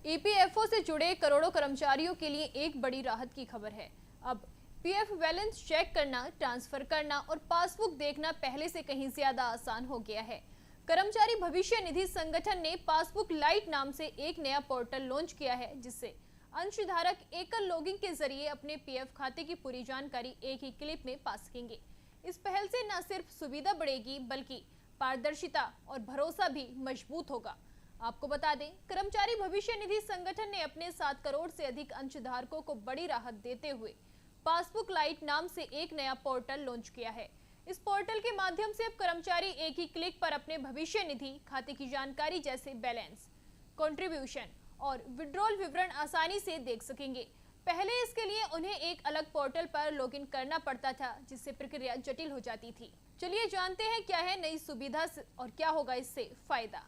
EPFO से जुड़े करोड़ों कर्मचारियों के लिए एक बड़ी राहत की खबर है। अब पीएफ बैलेंस चेक करना, ट्रांसफर करना और पासबुक देखना पहले से कहीं ज्यादा आसान हो गया है। कर्मचारी भविष्य निधि संगठन ने पासबुक लाइट नाम से एक नया पोर्टल लॉन्च किया है, जिससे अंशधारक एकल लॉगिंग के जरिए अपने पीएफ खाते की पूरी जानकारी एक ही क्लिक में पा सकेंगे। इस पहल से न सिर्फ सुविधा बढ़ेगी, बल्कि पारदर्शिता और भरोसा भी मजबूत होगा। आपको बता दें, कर्मचारी भविष्य निधि संगठन ने अपने 7 करोड़ से अधिक अंशधारकों को बड़ी राहत देते हुए पासबुक लाइट नाम से एक नया पोर्टल लॉन्च किया है। इस पोर्टल के माध्यम से अब कर्मचारी एक ही क्लिक पर अपने भविष्य निधि खाते की जानकारी जैसे बैलेंस, कंट्रीब्यूशन और विड्रॉल विवरण आसानी से देख सकेंगे। पहले इसके लिए उन्हें एक अलग पोर्टल पर लॉगिन करना पड़ता था, जिससे प्रक्रिया जटिल हो जाती थी। चलिए जानते हैं क्या है नई सुविधा और क्या होगा इससे फायदा।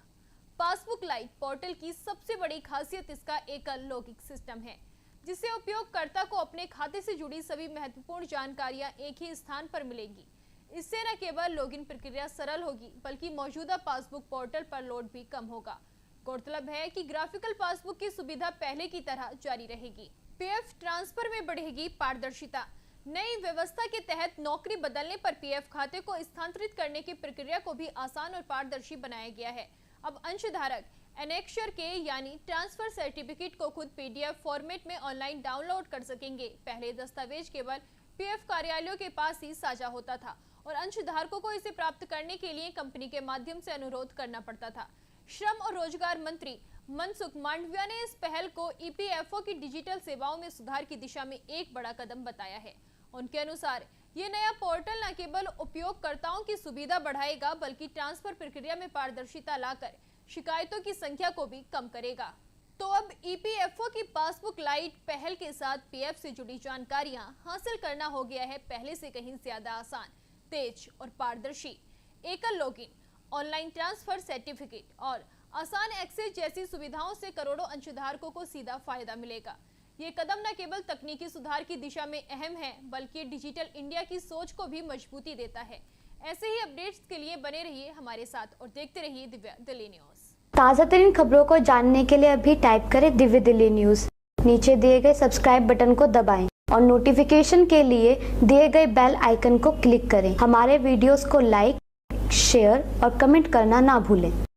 पासबुक लाइट पोर्टल की सबसे बड़ी खासियत इसका एकल लॉगिंग सिस्टम है, जिससे उपयोगकर्ता को अपने खाते से जुड़ी सभी महत्वपूर्ण जानकारियां एक ही स्थान पर मिलेंगी। इससे न केवल लॉगिन प्रक्रिया सरल होगी, बल्कि मौजूदा पासबुक पोर्टल पर लोड भी कम होगा। गौरतलब है कि ग्राफिकल पासबुक की सुविधा पहले की तरह जारी रहेगी। पीएफ ट्रांसफर में बढ़ेगी पारदर्शिता। नई व्यवस्था के तहत नौकरी बदलने पर पीएफ खाते को स्थानांतरित करने की प्रक्रिया को भी आसान और पारदर्शी बनाया गया है। अब अंशधारक एनेक्शर के यानी ट्रांसफर सर्टिफिकेट को खुद पीडीएफ फॉर्मेट में ऑनलाइन डाउनलोड कर सकेंगे। पहले दस्तावेज केवल पीएफ कार्यालयों के पास ही साझा होता था और अंशधारकों को इसे प्राप्त करने के लिए कंपनी के माध्यम से अनुरोध करना पड़ता था। श्रम और रोजगार मंत्री मनसुख मांडविया ने इस पहल को ईपीएफओ की डिजिटल सेवाओं में सुधार की दिशा में एक बड़ा कदम बताया है। उनके अनुसार ये नया पोर्टल न केवल उपयोगकर्ताओं की सुविधा बढ़ाएगा, बल्कि ट्रांसफर प्रक्रिया में पारदर्शिता लाकर शिकायतों की संख्या को भी कम करेगा। तो अब ईपीएफओ की पासबुक लाइट पहल के साथ पीएफ से जुड़ी जानकारियां हासिल करना हो गया है पहले से कहीं ज्यादा आसान, तेज और पारदर्शी। एकल लॉगिन, ऑनलाइन ट्रांसफर सर्टिफिकेट और आसान एक्सेस जैसी सुविधाओं से करोड़ों अंशधारकों को सीधा फायदा मिलेगा। ये कदम न केवल तकनीकी सुधार की दिशा में अहम है, बल्कि डिजिटल इंडिया की सोच को भी मजबूती देता है। ऐसे ही अपडेट्स के लिए बने रहिए हमारे साथ और देखते रहिए दिव्य दिल्ली न्यूज। ताज़ा तरीन खबरों को जानने के लिए अभी टाइप करें दिव्य दिल्ली न्यूज। नीचे दिए गए सब्सक्राइब बटन को दबाएं और नोटिफिकेशन के लिए दिए गए बेल आइकन को क्लिक करें। हमारे वीडियोस को लाइक, शेयर और कमेंट करना ना भूलें।